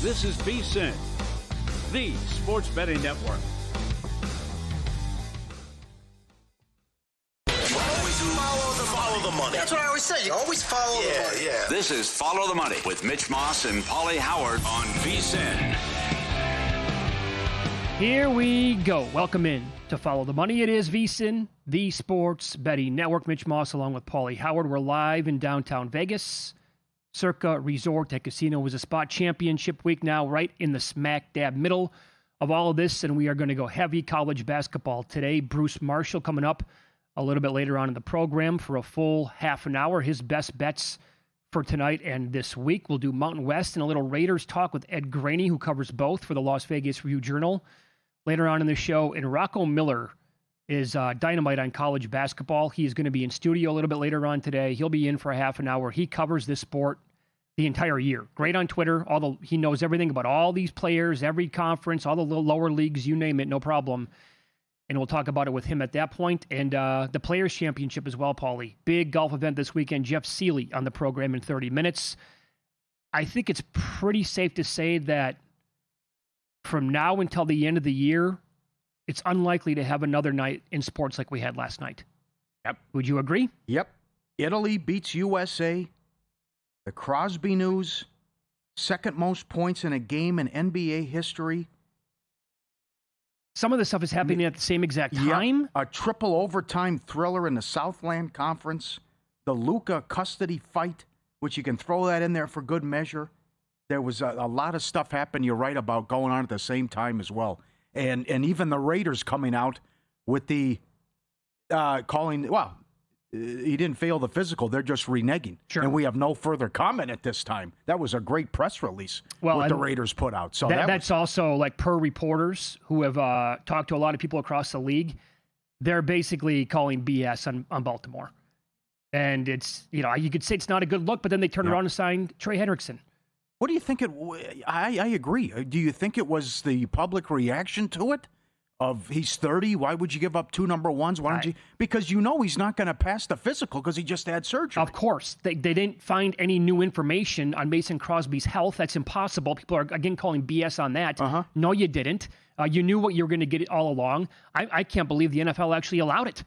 This is VSiN, the sports betting network. Always follow the money. That's what I always say. You always follow the money. Yeah. This is Follow the Money with Mitch Moss and Paulie Howard on VSiN. Here we go. Welcome in to Follow the Money. It is VSiN, the sports betting network. Mitch Moss along with Paulie Howard. We're live in downtown Vegas. Circa Resort and Casino was a spot championship week now, right in the smack dab middle of all of this. And we are going to go heavy college basketball today. Bruce Marshall coming up a little bit later on in the program for a full half an hour. His best bets for tonight and this week. We'll do Mountain West and a little Raiders talk with Ed Graney, who covers both for the Las Vegas Review-Journal. Later on in the show, and Rocco Miller is dynamite on college basketball. He is going to be in studio a little bit later on today. He'll be in for a half an hour. He covers this sport the entire year. Great on Twitter. He knows everything about all these players, every conference, all the little lower leagues, you name it, no problem. And we'll talk about it with him at that point. And the Players' Championship as well, Paulie. Big golf event this weekend. Jeff Seeley on the program in 30 minutes. I think it's pretty safe to say that from now until the end of the year, it's unlikely to have another night in sports like we had last night. Yep. Would you agree? Yep. Italy beats USA. The Crosby news. Second most points in a game in NBA history. Some of the stuff is happening at the same exact time. Yep. A triple overtime thriller in the Southland Conference. The Luka custody fight, which you can throw that in there for good measure. There was a lot of stuff happening, you're right, about going on at the same time as well. And even the Raiders coming out with the calling, well, he didn't fail the physical. They're just reneging. Sure. And we have no further comment at this time. That was a great press release what the Raiders put out. So that's also like per reporters who have talked to a lot of people across the league. They're basically calling BS on Baltimore. And it's, you could say it's not a good look, but then they turn around and sign Trey Hendrickson. What do you think I agree. Do you think it was the public reaction to it? Of he's 30, why would you give up two number ones? Why don't you? Because he's not going to pass the physical because he just had surgery. Of course. They didn't find any new information on Mason Crosby's health. That's impossible. People are, again, calling BS on that. No, you didn't. You knew what you were going to get all along. I can't believe the NFL actually allowed it.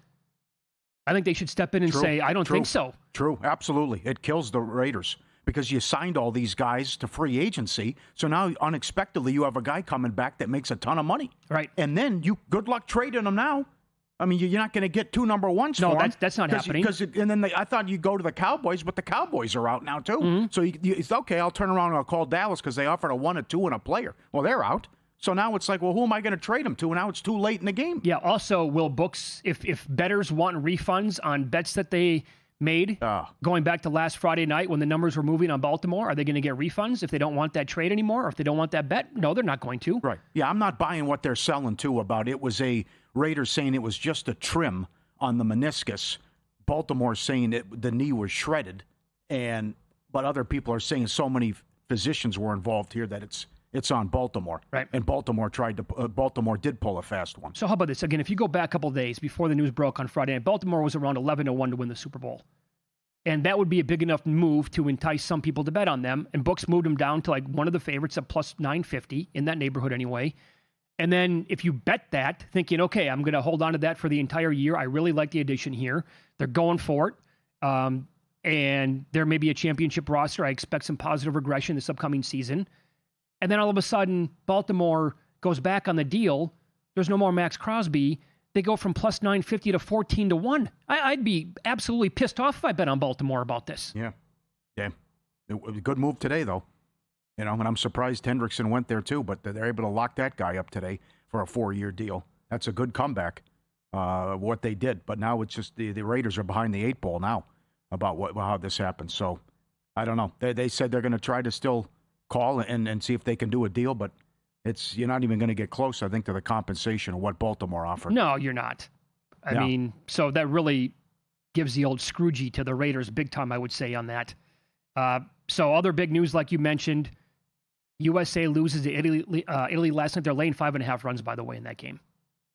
I think they should step in and say, I don't think so. True, absolutely. It kills the Raiders. Because you signed all these guys to free agency. So now, unexpectedly, you have a guy coming back that makes a ton of money. Right. And then good luck trading them now. I mean, you're not going to get two number ones for them. No, that's not happening. And then I thought you'd go to the Cowboys, but the Cowboys are out now, too. Mm-hmm. So it's okay, I'll turn around and I'll call Dallas because they offered a 1, a 2, and a player. Well, they're out. So now it's like, well, who am I going to trade them to? And now it's too late in the game. Yeah, also, will books, if bettors want refunds on bets that they made going back to last Friday night when the numbers were moving on Baltimore, are they going to get refunds if they don't want that trade anymore or if they don't want that bet? No, they're not going to. Right. Yeah, I'm not buying what they're selling too about it was a Raiders saying it was just a trim on the meniscus. Baltimore saying the knee was shredded, but other people are saying so many physicians were involved here that it's on Baltimore. Right. And Baltimore did pull a fast one. So how about this? Again, if you go back a couple of days before the news broke on Friday night, Baltimore was around 11-1 to win the Super Bowl. And that would be a big enough move to entice some people to bet on them. And books moved them down to like one of the favorites at plus 950 in that neighborhood anyway. And then if you bet that, thinking, okay, I'm going to hold on to that for the entire year. I really like the addition here. They're going for it. And there may be a championship roster. I expect some positive regression this upcoming season. And then all of a sudden, Baltimore goes back on the deal. There's no more Max Crosby. They go from plus 950 to 14-1. I'd be absolutely pissed off if I bet on Baltimore about this. Yeah. It was a good move today, though. And I'm surprised Hendrickson went there, too. But they're able to lock that guy up today for a 4-year deal. That's a good comeback, what they did. But now it's just the Raiders are behind the 8 ball now about how this happened. So, I don't know. They said they're going to try to still call and see if they can do a deal, but you're not even going to get close, I think, to the compensation of what Baltimore offered. No, you're not. I mean, so that really gives the old Scroogey to the Raiders big time, I would say, on that. So other big news, like you mentioned, USA loses to Italy last night. They're laying 5.5 runs, by the way, in that game.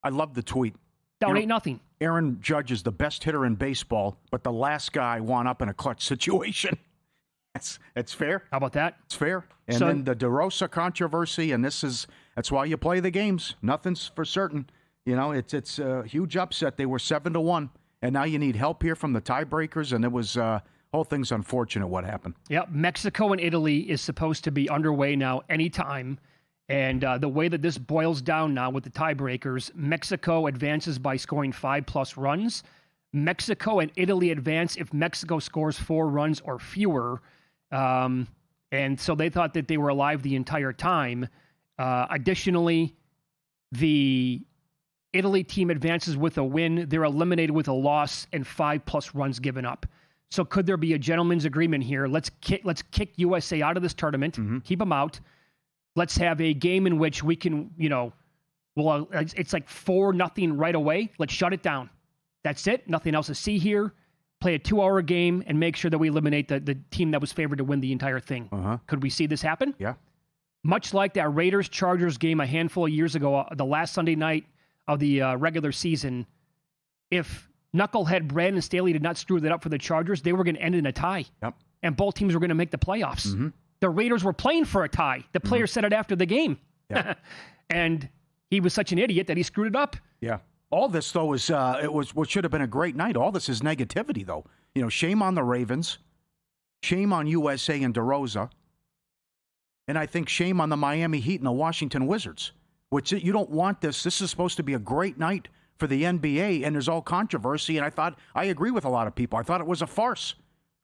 I love the tweet. Down 8-0. Aaron Judge is the best hitter in baseball, but the last guy wound up in a clutch situation. It's fair. How about that? It's fair. And then the DeRosa controversy, and that's why you play the games. Nothing's for certain. It's a huge upset. They were 7-1, and now you need help here from the tiebreakers, and it was whole thing's unfortunate what happened. Yep, Mexico and Italy is supposed to be underway now anytime, and the way that this boils down now with the tiebreakers, Mexico advances by scoring 5+ runs. Mexico and Italy advance if Mexico scores 4 runs or fewer. And so they thought that they were alive the entire time. Additionally, the Italy team advances with a win. They're eliminated with a loss and 5+ runs given up. So could there be a gentleman's agreement here? Let's kick USA out of this tournament, keep them out. Let's have a game in which we can, it's like 4-0 right away. Let's shut it down. That's it. Nothing else to see here. Play a 2-hour game and make sure that we eliminate the team that was favored to win the entire thing. Could we see this happen? Yeah. Much like that Raiders-Chargers game a handful of years ago, the last Sunday night of the regular season, if knucklehead Brandon Staley did not screw that up for the Chargers, they were going to end in a tie. Yep. And both teams were going to make the playoffs. The Raiders were playing for a tie. The player said it after the game. Yeah. And he was such an idiot that he screwed it up. Yeah. All this, though, is it was what should have been a great night. All this is negativity, though. Shame on the Ravens. Shame on USA and DeRosa. And I think shame on the Miami Heat and the Washington Wizards, which you don't want this. This is supposed to be a great night for the NBA, and there's all controversy. And I agree with a lot of people. I thought it was a farce.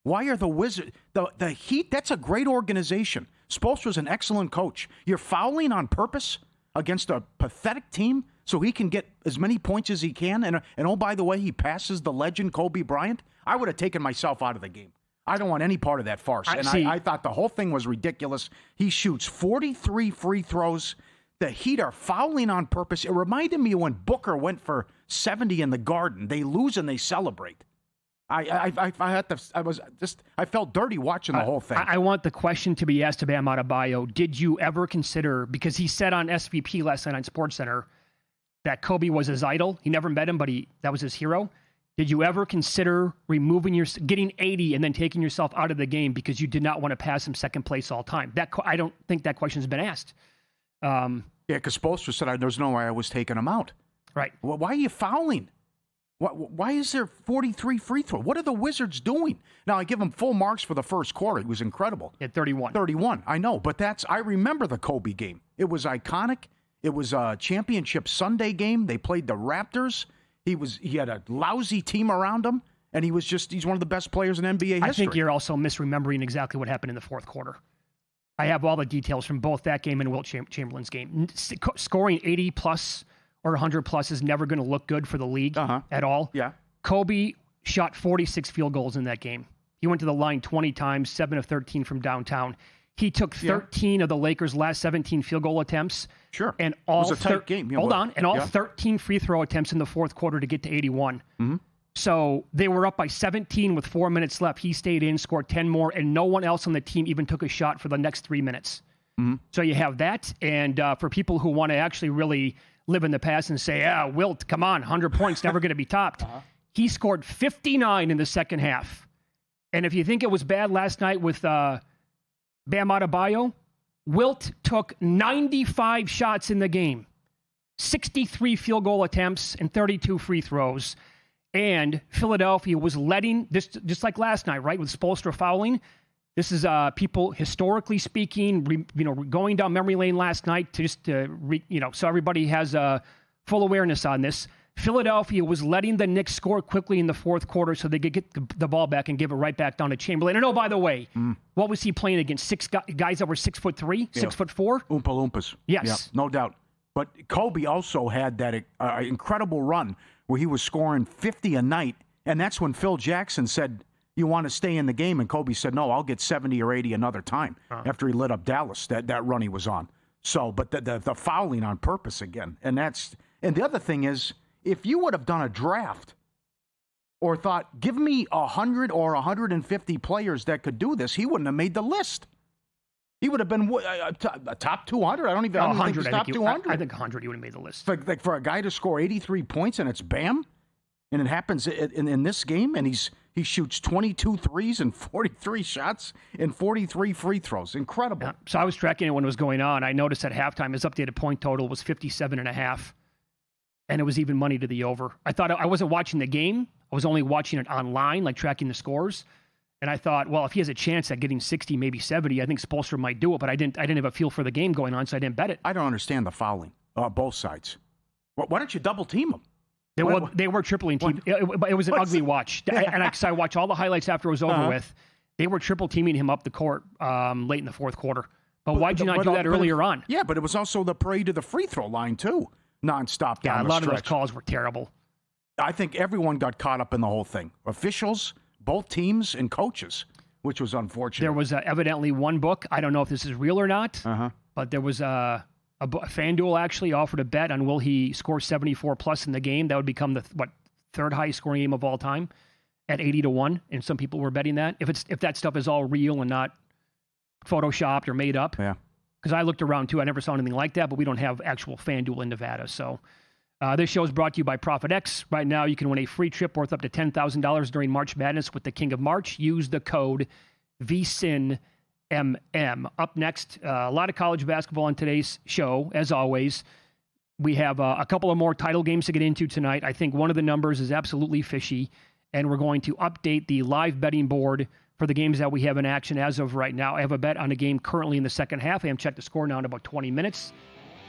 Why are the Wizards, the Heat, that's a great organization. Spoelstra's an excellent coach. You're fouling on purpose against a pathetic team so he can get as many points as he can. And oh, by the way, he passes the legend Kobe Bryant. I would have taken myself out of the game. I don't want any part of that farce. I thought the whole thing was ridiculous. He shoots 43 free throws. The Heat are fouling on purpose. It reminded me when Booker went for 70 in the Garden. They lose and they celebrate. I felt dirty watching the whole thing. I want the question to be asked to Bam Adebayo. Did you ever consider, because he said on SVP last night on SportsCenter that Kobe was his idol. He never met him, but that was his hero. Did you ever consider getting 80 and then taking yourself out of the game because you did not want to pass him second place all time? I don't think that question's been asked. Yeah, because Spoelstra said there's no way I was taking him out. Right. Well, why are you fouling? Why is there 43 free throw? What are the Wizards doing? Now, I give him full marks for the first quarter. It was incredible. At 31. 31, I know. But I remember the Kobe game. It was iconic. It was a championship Sunday game. They played the Raptors. He had a lousy team around him, and he's one of the best players in NBA history. I think you're also misremembering exactly what happened in the fourth quarter. I have all the details from both that game and Wilt Chamberlain's game. Scoring 80+ or 100+ is never going to look good for the league at all. Yeah. Kobe shot 46 field goals in that game. He went to the line 20 times, 7 of 13 from downtown. He took 13 of the Lakers' last 17 field goal attempts. Sure. And all it was a tight game. Hold on. And all 13 free throw attempts in the fourth quarter to get to 81. Mm-hmm. So they were up by 17 with 4 minutes left. He stayed in, scored 10 more, and no one else on the team even took a shot for the next 3 minutes. Mm-hmm. So you have that. And for people who want to actually really live in the past and say, Wilt, come on, 100 points, never going to be topped. He scored 59 in the second half. And if you think it was bad last night with Bam Adebayo, Wilt took 95 shots in the game, 63 field goal attempts, and 32 free throws. And Philadelphia was letting this, just like last night, right, with Spoelstra fouling. This is people, historically speaking, going down memory lane last night to just, so everybody has full awareness on this. Philadelphia was letting the Knicks score quickly in the fourth quarter so they could get the ball back and give it right back down to Chamberlain. And by the way, what was he playing against? Six guys that were 6'3", 6'4"? Oompa Loompas. Yes. Yeah, no doubt. But Kobe also had that incredible run where he was scoring 50 a night. And that's when Phil Jackson said, you want to stay in the game? And Kobe said, no, I'll get 70 or 80 another time after he lit up Dallas, that run he was on. So, but the fouling on purpose again. And the other thing is, if you would have done a draft or thought, give me 100 or 150 players that could do this, he wouldn't have made the list. He would have been a top 200. I don't even think he's top 200. I think 100 he would have made the list. For a guy to score 83 points and it's Bam, And it happens in this game, and he shoots 22 threes and 43 shots and 43 free throws. Incredible. Yeah. So I was tracking it when it was going on. I noticed at halftime his updated point total was 57.5, and it was even money to the over. I thought I wasn't watching the game. I was only watching it online, like tracking the scores. And I thought, well, if he has a chance at getting 60, maybe 70, I think Spoelstra might do it. But I didn't have a feel for the game going on, so I didn't bet it. I don't understand the fouling, both sides. Why don't you double team them? They were tripling team. It was an ugly watch. I watched all the highlights after it was over with. They were triple teaming him up the court late in the fourth quarter. But why'd you not do that earlier on? Yeah, but it was also the parade to the free throw line, too, nonstop down the stretch. A lot of those calls were terrible. I think everyone got caught up in the whole thing. Officials, both teams, and coaches, which was unfortunate. There was evidently one book. I don't know if this is real or not, but there was FanDuel actually offered a bet on will he score 74 plus in the game. That would become the third highest scoring game of all time at 80-1, and some people were betting that. If that stuff is all real and not photoshopped or made up. Yeah. Because I looked around too, I never saw anything like that, but we don't have actual FanDuel in Nevada. So this show is brought to you by ProfitX. Right now, you can win a free trip worth up to $10,000 during March Madness with the King of March. Use the code VSiN. Up next, a lot of college basketball on today's show. As always, we have a couple of more title games to get into tonight. I think one of the numbers is absolutely fishy, and we're going to update the live betting board for the games that we have in action as of right now. I have a bet on a game currently in the second half. I haven't checked the score now in about 20 minutes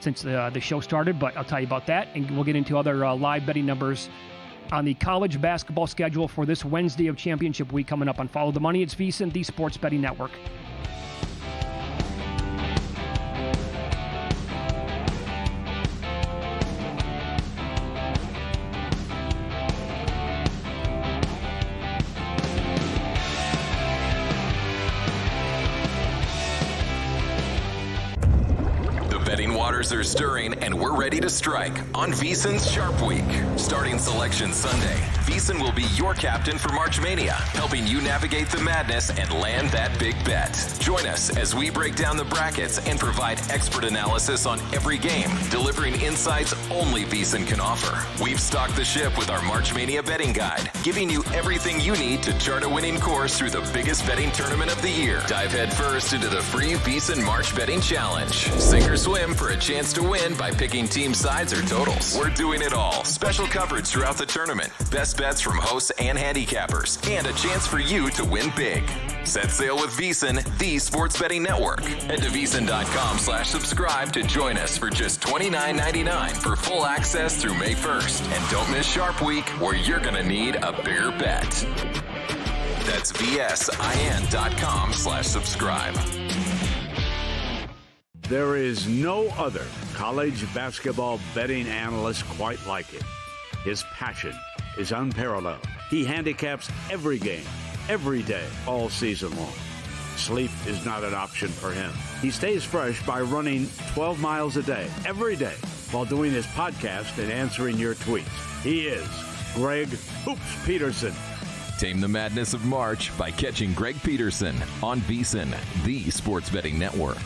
since the show started, but I'll tell you about that, and we'll get into other live betting numbers on the college basketball schedule for this Wednesday of championship week coming up on Follow the Money. It's VSiN, the Sports Betting Network. Waters are stirring, and we're ready to strike on VSiN's Sharp Week. Starting Selection Sunday, VSiN will be your captain for March Mania, helping you navigate the madness and land that big bet. Join us as we break down the brackets and provide expert analysis on every game, delivering insights only VSiN can offer. We've stocked the ship with our March Mania betting guide, giving you everything you need to chart a winning course through the biggest betting tournament of the year. Dive head first into the free VSiN March Betting Challenge. Sink or swim for a chance to win by picking team sides or totals. We're doing it all. Special coverage throughout the tournament, best bets from hosts and handicappers, and a chance for you to win big. Set sail with VSiN, the Sports Betting Network. Head to VSiN.com/subscribe to join us for just $29.99 for full access through May 1st. And don't miss Sharp Week, where you're going to need a bigger bet. That's VSIN.com/subscribe. There is no other college basketball betting analyst quite like him. His passion is unparalleled. He handicaps every game, every day, all season long. Sleep is not an option for him. He stays fresh by running 12 miles a day, every day, while doing his podcast and answering your tweets. He is Greg Hoops Peterson. Tame the madness of March by catching Greg Peterson on VSiN, the Sports Betting Network.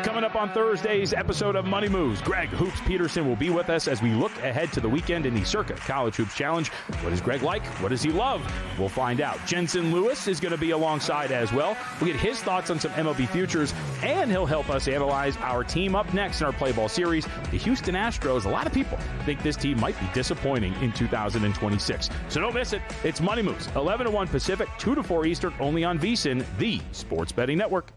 Coming up on Thursday's episode of Money Moves, Greg Hoops Peterson will be with us as we look ahead to the weekend in the Circa College Hoops Challenge. What is Greg like? What does he love? We'll find out. Jensen Lewis is going to be alongside as well. We'll get his thoughts on some MLB futures, and he'll help us analyze our team up next in our Play Ball series, the Houston Astros. A lot of people think this team might be disappointing in 2026. So don't miss it. It's Money Moves, 11 to 1 Pacific, 2 to 4 Eastern, only on VSiN, the Sports Betting Network.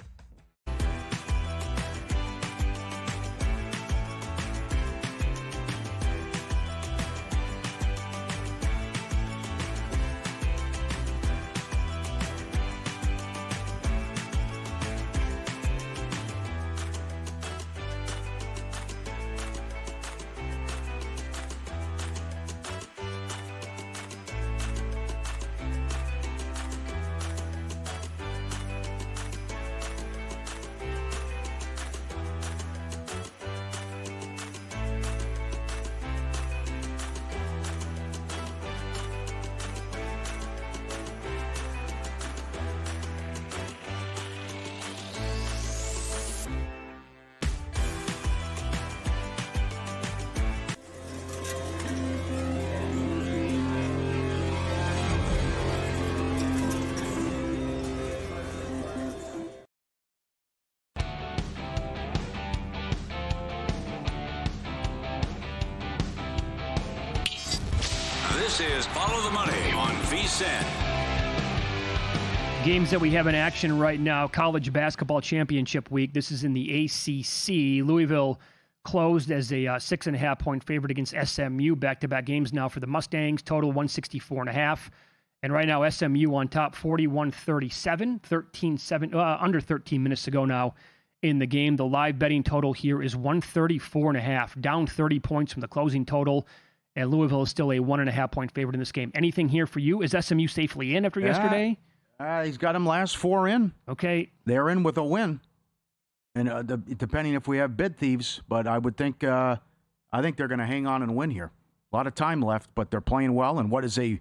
This is Follow the Money on VSiN. Games that we have in action right now, college basketball championship week. This is in the ACC. Louisville closed as a 6.5-point favorite against SMU. Back-to-back games now for the Mustangs. Total 164.5. And right now, SMU on top, 41-37, under 13 minutes to go now in the game. The live betting total here is 134.5, down 30 points from the closing total. And Louisville is still a 1.5-point favorite in this game. Anything here for you? Is SMU safely in after yesterday? He's got them last 4 in. Okay. They're in with a win. And depending if we have bid thieves, but I would think, I think they're going to hang on and win here. A lot of time left, but they're playing well. And what is a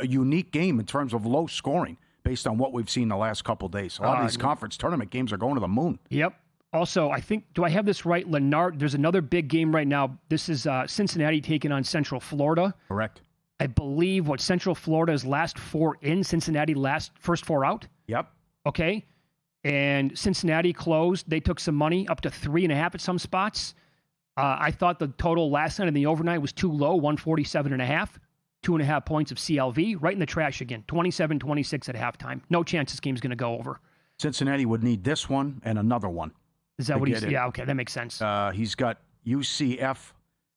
unique game in terms of low scoring based on what we've seen the last couple days. A lot of these conference tournament games are going to the moon. Yep. Also, I think, do I have this right? Lennart, there's another big game right now. This is Cincinnati taking on Central Florida. Correct. I believe Central Florida's last 4 in, Cincinnati first 4 out. Yep. Okay. And Cincinnati closed. They took some money up to 3.5 at some spots. I thought the total last night in the overnight was too low, 147.5. 2.5 points of CLV, right in the trash again. 27-26 at halftime. No chance this game's going to go over. Cincinnati would need this one and another one. Is that what he's? Yeah, okay, that makes sense. He's got UCF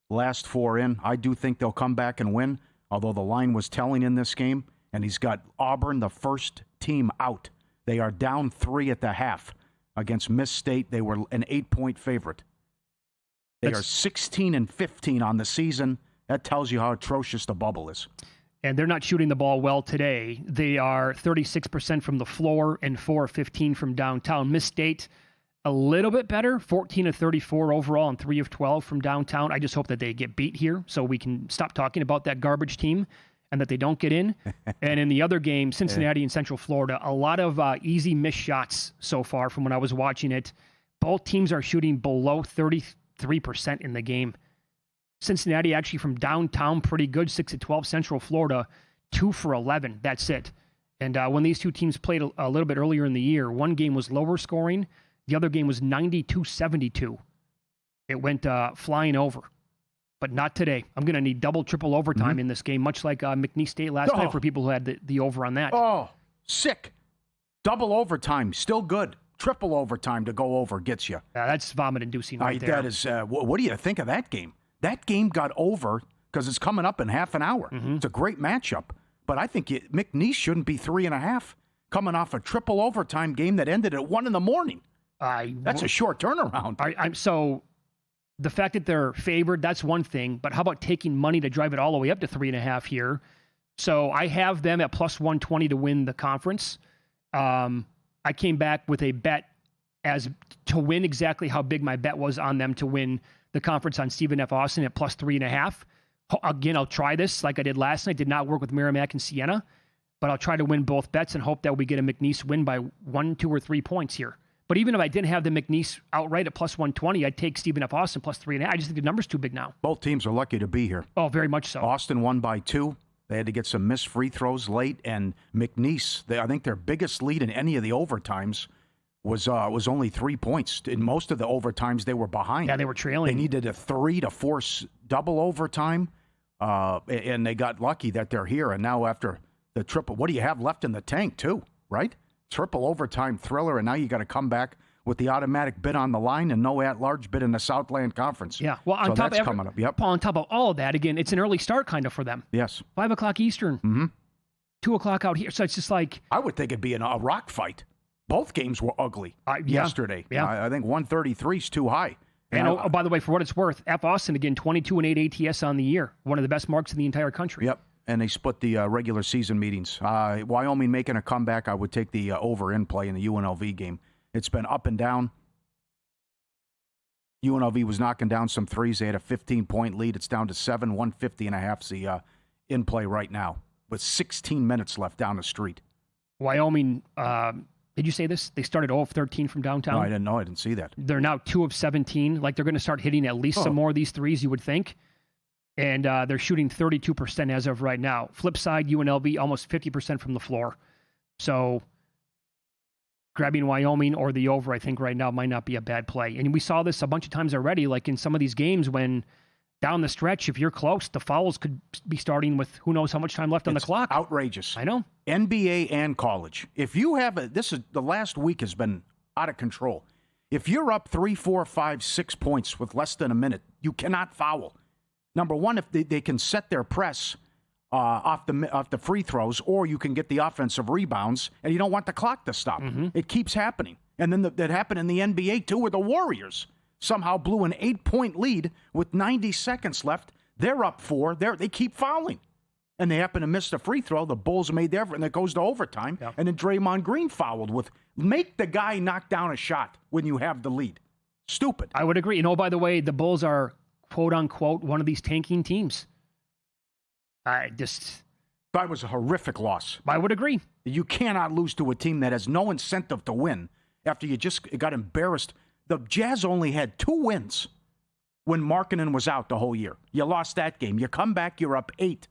last 4 in. I do think they'll come back and win, although the line was telling in this game. And he's got Auburn, the first team out. They are down 3 at the half against Miss State. They were an 8-point favorite. They are 16-15 on the season. That tells you how atrocious the bubble is. And they're not shooting the ball well today. They are 36% from the floor and 4 of 15 from downtown. Miss State, a little bit better, 14 of 34 overall and 3 of 12 from downtown. I just hope that they get beat here so we can stop talking about that garbage team and that they don't get in. And in the other game, Cincinnati and Central Florida, a lot of easy missed shots so far from when I was watching it. Both teams are shooting below 33% in the game. Cincinnati actually from downtown pretty good, 6 of 12. Central Florida, 2 for 11. That's it. And when these two teams played a little bit earlier in the year, one game was lower scoring. The other game was 92-72. It went flying over. But not today. I'm going to need double, triple overtime in this game, much like McNeese State last night for people who had the over on that. Oh, sick. Double overtime, still good. Triple overtime to go over gets you. That's vomit-inducing right there. That is. What do you think of that game? That game got over because it's coming up in half an hour. It's a great matchup. But I think McNeese shouldn't be 3.5 coming off a triple overtime game that ended at 1 a.m. That's a short turnaround. So the fact that they're favored, that's one thing. But how about taking money to drive it all the way up to 3.5 here? So I have them at plus 120 to win the conference. I came back with a bet as to win exactly how big my bet was on them to win the conference on Stephen F. Austin at plus 3.5. Again, I'll try this like I did last night. Did not work with Merrimack and Siena, but I'll try to win both bets and hope that we get a McNeese win by 1, 2, or 3 points here. But even if I didn't have the McNeese outright at plus 120, I'd take Stephen F. Austin plus 3.5. I just think the number's too big now. Both teams are lucky to be here. Oh, very much so. Austin won by 2. They had to get some missed free throws late, and McNeese, I think their biggest lead in any of the overtimes was only 3 points. In most of the overtimes, they were behind. Yeah, they were trailing. They needed a 3 to force double overtime, and they got lucky that they're here. And now after the triple, what do you have left in the tank, too, right? Triple overtime thriller, and now you got to come back with the automatic bid on the line and no at-large bid in the Southland Conference. Yeah, well, on top of coming up. Yep. Paul, on top of all of that, again, it's an early start kind of for them. Yes. 5 o'clock Eastern. 2 o'clock out here. So it's just like... I would think it'd be a rock fight. Both games were ugly yesterday. Yeah. I think 133 is too high. And by the way, for what it's worth, F. Austin, again, 22-8 ATS on the year. One of the best marks in the entire country. Yep. And they split the regular season meetings. Wyoming making a comeback. I would take the over in play in the UNLV game. It's been up and down. UNLV was knocking down some threes. They had a 15-point lead. It's down to 7, 150.5 is the in play right now with 16 minutes left down the street. Wyoming, did you say this? They started 0 of 13 from downtown? No, I didn't know. I didn't see that. They're now 2 of 17. Like, they're going to start hitting at least some more of these threes, you would think. And they're shooting 32% as of right now. Flip side, UNLV, almost 50% from the floor. So grabbing Wyoming or the over, I think, right now might not be a bad play. And we saw this a bunch of times already, like in some of these games when down the stretch, if you're close, the fouls could be starting with who knows how much time left on the clock. Outrageous. I know. NBA and college. If you have the last week has been out of control. If you're up 3, 4, 5, 6 points with less than a minute, you cannot foul. Number one, if they can set their press off the free throws, or you can get the offensive rebounds, and you don't want the clock to stop. It keeps happening. And then that happened in the NBA, too, where the Warriors somehow blew an 8-point lead with 90 seconds left. They're up 4. They keep fouling. And they happen to miss the free throw. The Bulls made their, and it goes to overtime. Yep. And then Draymond Green fouled make the guy knock down a shot when you have the lead. Stupid. I would agree. By the way, the Bulls are, quote unquote, one of these tanking teams. That was a horrific loss. I would agree. You cannot lose to a team that has no incentive to win after you just got embarrassed. The Jazz only had 2 wins when Markkanen was out the whole year. You lost that game. You come back, you're up 8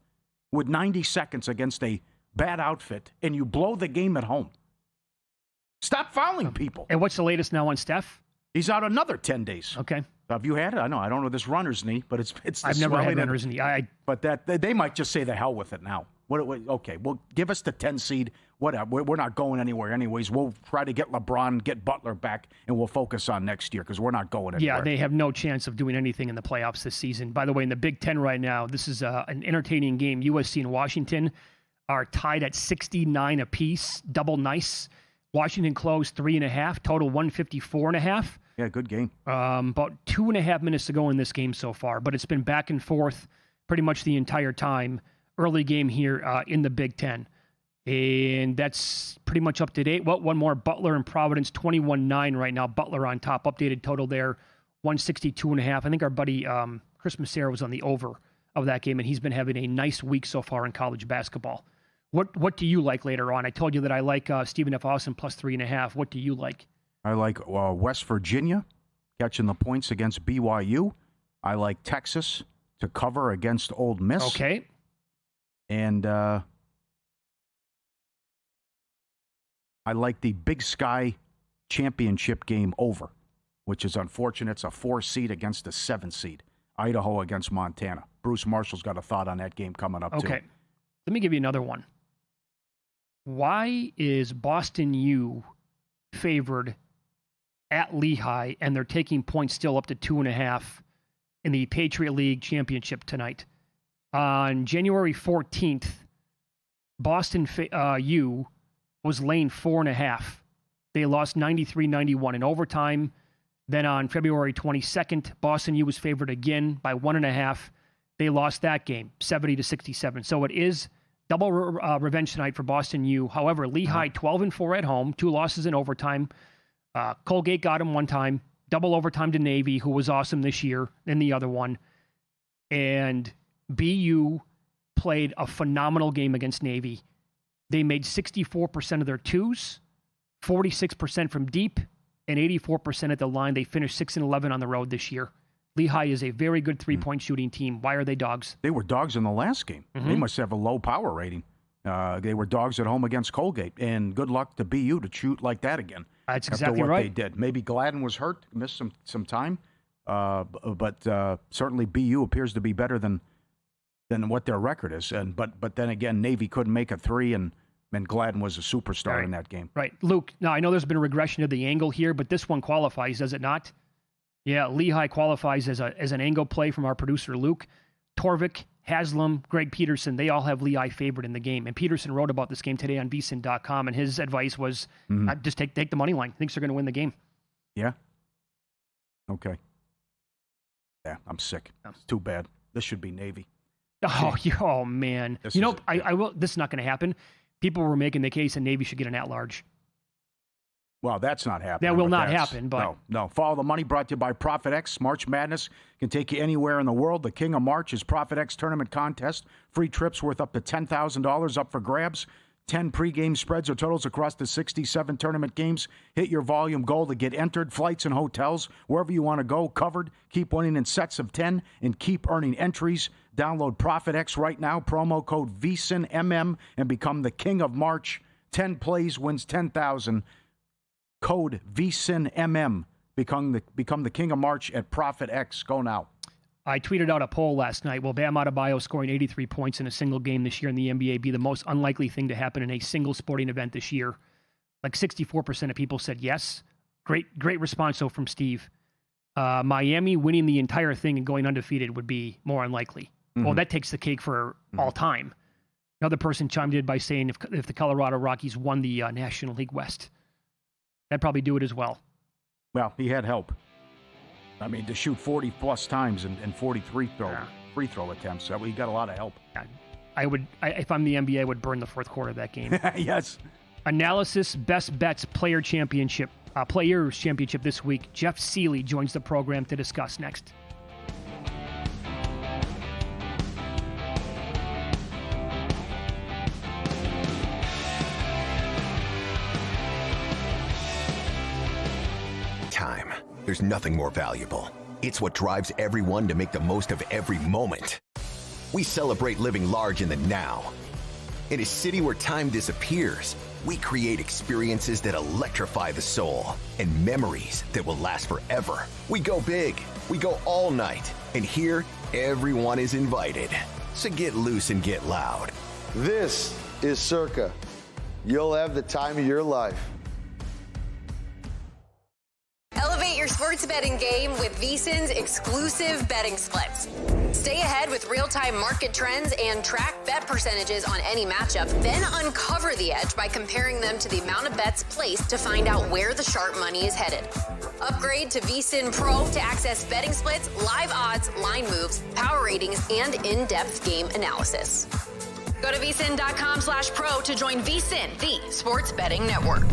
with 90 seconds against a bad outfit, and you blow the game at home. Stop fouling people. And what's the latest now on Steph? He's out another 10 days. Okay. Have you had it? I don't know this runner's knee, but it's. I've never had runner's knee. But they might just say the hell with it now. Okay, well, give us the 10 seed. Whatever. We're not going anywhere anyways. We'll try to get LeBron, get Butler back, and we'll focus on next year because we're not going anywhere. Yeah, they have no chance of doing anything in the playoffs this season. By the way, in the Big Ten right now, this is an entertaining game. USC and Washington are tied at 69 apiece. Double nice. Washington closed 3.5. Total 154.5. Yeah, good game. About 2.5 minutes to go in this game so far, but it's been back and forth pretty much the entire time. Early game here in the Big Ten. And that's pretty much up to date. Well, one more. Butler and Providence, 21-9 right now. Butler on top. Updated total there, 162.5. I think our buddy Chris Massera was on the over of that game, and he's been having a nice week so far in college basketball. What do you like later on? I told you that I like Stephen F. Austin plus 3.5. What do you like? I like West Virginia catching the points against BYU. I like Texas to cover against Ole Miss. Okay. And I like the Big Sky championship game over, which is unfortunate. It's a 4 seed against a 7 seed. Idaho against Montana. Bruce Marshall's got a thought on that game coming up, too. Okay. Let me give you another one. Why is Boston U favored at Lehigh, and they're taking points still up to 2.5 in the Patriot League championship tonight? On January 14th, Boston U was laying 4.5. They lost 93-91 in overtime. Then on February 22nd, Boston U was favored again by 1.5. They lost that game, 70-67. So it is double revenge tonight for Boston U. However, Lehigh 12-4 at home, 2 losses in overtime. Colgate got him one time, double overtime to Navy, who was awesome this year, in the other one. And BU played a phenomenal game against Navy. They made 64% of their twos, 46% from deep, and 84% at the line. They finished 6-11 on the road this year. Lehigh is a very good three-point shooting team. Why are they dogs? They were dogs in the last game. They must have a low power rating. They were dogs at home against Colgate, and good luck to BU to shoot like that again. That's exactly after what right. they did. Maybe Gladden was hurt, missed some time, but certainly BU appears to be better than what their record is. And but then again, Navy couldn't make a 3, and Gladden was a superstar in that game. Right, Luke. Now I know there's been a regression of the angle here, but this one qualifies, does it not? Yeah, Lehigh qualifies as an angle play from our producer Luke. Torvik, Haslam, Greg Peterson, they all have Lehigh favored in the game. And Peterson wrote about this game today on VSiN.com, and his advice was just take the money line. Thinks they're going to win the game. Yeah. Okay. Yeah, I'm sick. It's too bad. This should be Navy. Oh man. I will. This is not going to happen. People were making the case that Navy should get an at-large. Well, that's not happening. That will not happen, but... No. Follow the Money brought to you by Profit X. March Madness can take you anywhere in the world. The King of March is Profit X Tournament Contest. Free trips worth up to $10,000 up for grabs. 10 pregame spreads or totals across the 67 tournament games. Hit your volume goal to get entered. Flights and hotels, wherever you want to go, covered. Keep winning in sets of 10 and keep earning entries. Download Profit X right now. Promo code VSiNMM and become the King of March. 10 plays wins $10,000. Code VSiNMM. Become the King of March at Profit X. Go now. I tweeted out a poll last night. Will Bam Adebayo scoring 83 points in a single game this year in the NBA be the most unlikely thing to happen in a single sporting event this year? Like 64% of people said yes. Great response, though, from Steve. Miami winning the entire thing and going undefeated would be more unlikely. Well, that takes the cake for all time. Another person chimed in by saying if the Colorado Rockies won the National League West, that'd probably do it as well. Well, he had help. I mean, to shoot 40-plus times and 43 free throw attempts, he got a lot of help. If I'm the NBA, I would burn the fourth quarter of that game. Yes. Analysis Best Bets Players Championship this week. Jeff Seeley joins the program to discuss next. Time. There's nothing more valuable. It's what drives everyone to make the most of every moment. We celebrate living large in the now. In a city where time disappears, we create experiences that electrify the soul and memories that will last forever. We go big, we go all night, and here, everyone is invited. So get loose and get loud. This is Circa. You'll have the time of your life. Elevate your sports betting game with VSiN's exclusive betting splits. Stay ahead with real-time market trends and track bet percentages on any matchup, then uncover the edge by comparing them to the amount of bets placed to find out where the sharp money is headed. Upgrade to VSiN Pro to access betting splits, live odds, line moves, power ratings, and in-depth game analysis. Go to vsin.com/pro to join VSiN, the sports betting network.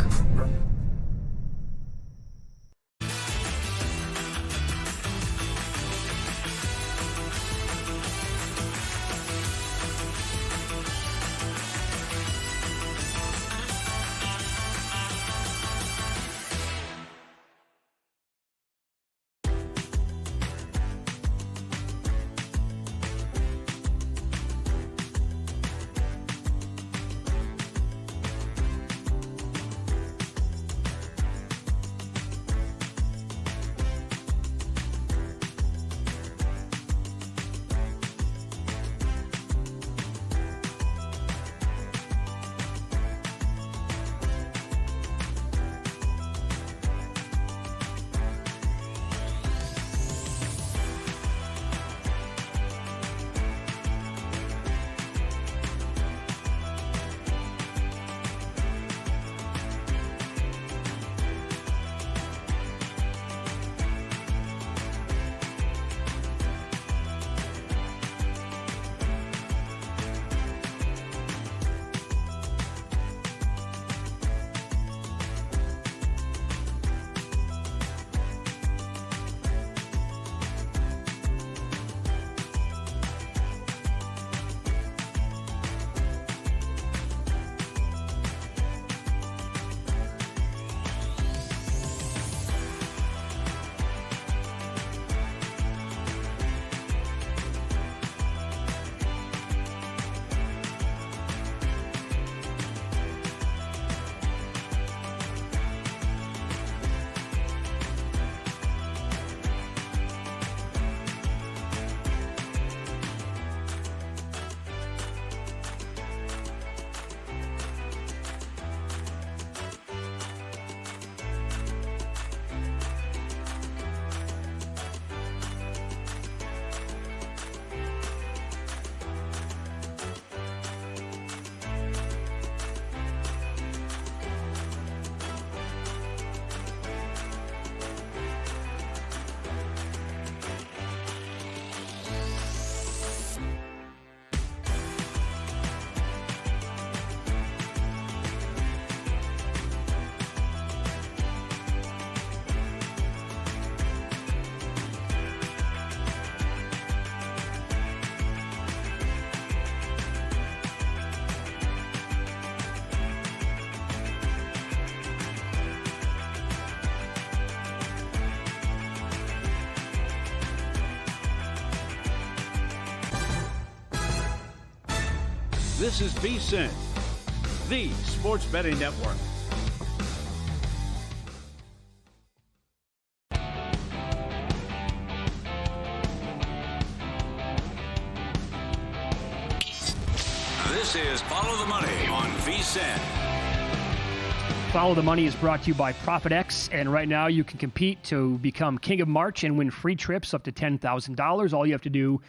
This is VSiN, the sports betting network. This is Follow the Money on VSiN. Follow the Money is brought to you by ProfitX, and right now you can compete to become King of March and win free trips up to $10,000. All you have to do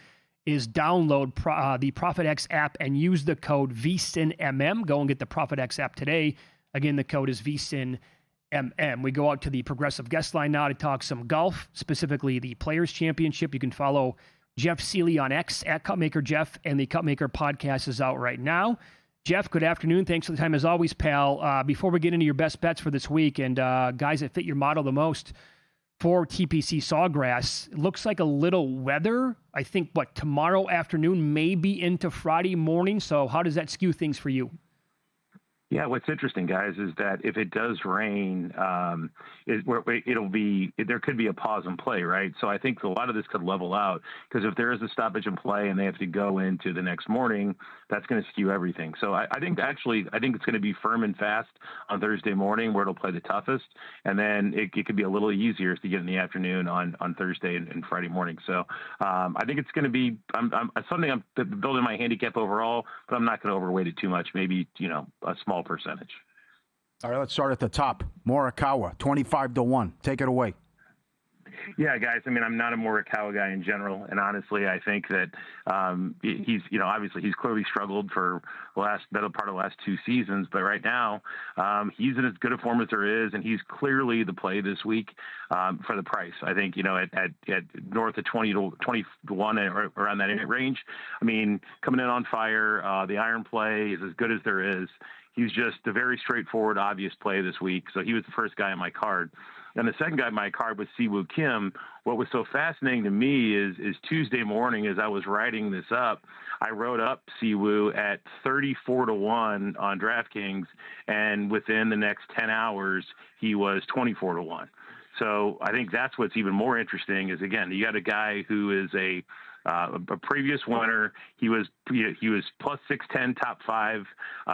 is download the ProfitX app and use the code VSiNMM. Go and get the ProfitX app today. Again, the code is VSiNMM. We go out to the Progressive guest line now to talk some golf, specifically the Players Championship. You can follow Jeff Seeley on X at Cupmaker Jeff, and the Cupmaker podcast is out right now. Jeff, good afternoon. Thanks for the time as always, pal. Before we get into your best bets for this week and guys that fit your model the most for TPC Sawgrass, it looks like a little weather. I think, tomorrow afternoon, maybe into Friday morning. So how does that skew things for you? Yeah, what's interesting, guys, is that if it does rain, there could be a pause in play, right? So I think a lot of this could level out, because if there is a stoppage in play and they have to go into the next morning, that's going to skew everything. So I think it's going to be firm and fast on Thursday morning, where it'll play the toughest, and then it could be a little easier to get in the afternoon on Thursday and Friday morning. So I think it's going to be something I'm building my handicap overall, but I'm not going to overweight it too much. Maybe a small percentage. All right, let's start at the top. Morikawa, 25-1. Take it away. Yeah, guys. I mean, I'm not a Morikawa guy in general, and honestly, I think that he's, obviously he's clearly struggled for the better part of the last two seasons, but right now he's in as good a form as there is, and he's clearly the play this week for the price. I think at north of 20-1 or around that range. I mean, coming in on fire, the iron play is as good as there is. He's just a very straightforward, obvious play this week. So he was the first guy on my card. And the second guy on my card was Siwoo Kim. What was so fascinating to me is Tuesday morning, as I was writing this up, I wrote up Siwoo at 34-1 on DraftKings, and within the next 10 hours, he was 24-1. So I think that's what's even more interesting is, again, you got a guy who is a previous winner. He was plus 610, top 5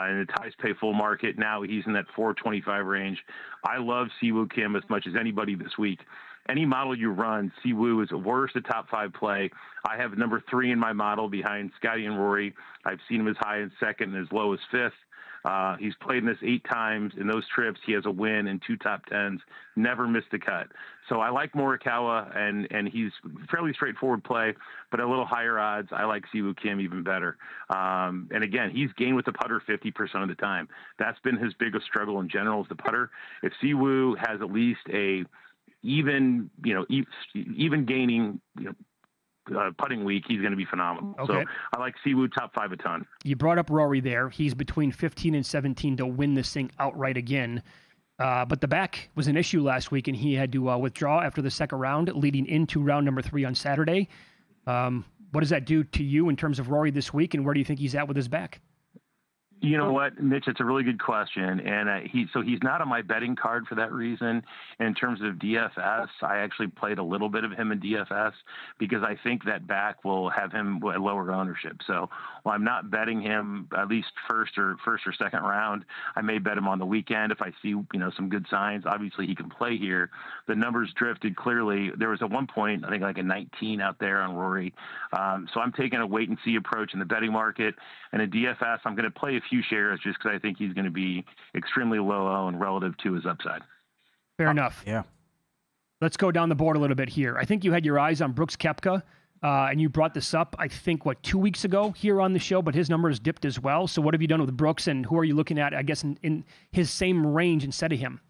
in the ties pay full market. Now he's in that 425 range. I love Siwoo Kim as much as anybody this week. Any model you run, Siwoo is a worst at top 5 play. I have number 3 in my model behind Scotty and Rory. I've seen him as high as second and as low as 5th. He's played in this 8 times. In those trips, he has a win and 2 top 10s, never missed a cut. So I like Morikawa, and he's fairly straightforward play, but a little higher odds. I like Siwoo Kim even better. And again, he's gained with the putter 50% of the time. That's been his biggest struggle in general, is the putter. If Siwoo has at least a even gaining, putting week, he's going to be phenomenal. Okay. So I like Siwoo top 5 a ton. You brought up Rory there. He's between 15 and 17 to win this thing outright again. But the back was an issue last week, and he had to withdraw after the second round, leading into round number 3 on Saturday. What does that do to you in terms of Rory this week, and where do you think he's at with his back? You know what, Mitch, it's a really good question. And he's not on my betting card for that reason. In terms of DFS, I actually played a little bit of him in DFS because I think that back will have him at lower ownership. So while I'm not betting him at least first or second round, I may bet him on the weekend if I see, some good signs. Obviously he can play here. The numbers drifted clearly. There was at one point, I think like a 19 out there on Rory. So I'm taking a wait and see approach in the betting market. And in DFS, I'm going to play a few shares just because I think he's going to be extremely low owned relative to his upside. Fair enough. Yeah. Let's go down the board a little bit here. I think you had your eyes on Brooks Koepka, and you brought this up, I think, 2 weeks ago here on the show, but his numbers dipped as well. So what have you done with Brooks, and who are you looking at, I guess, in his same range instead of him?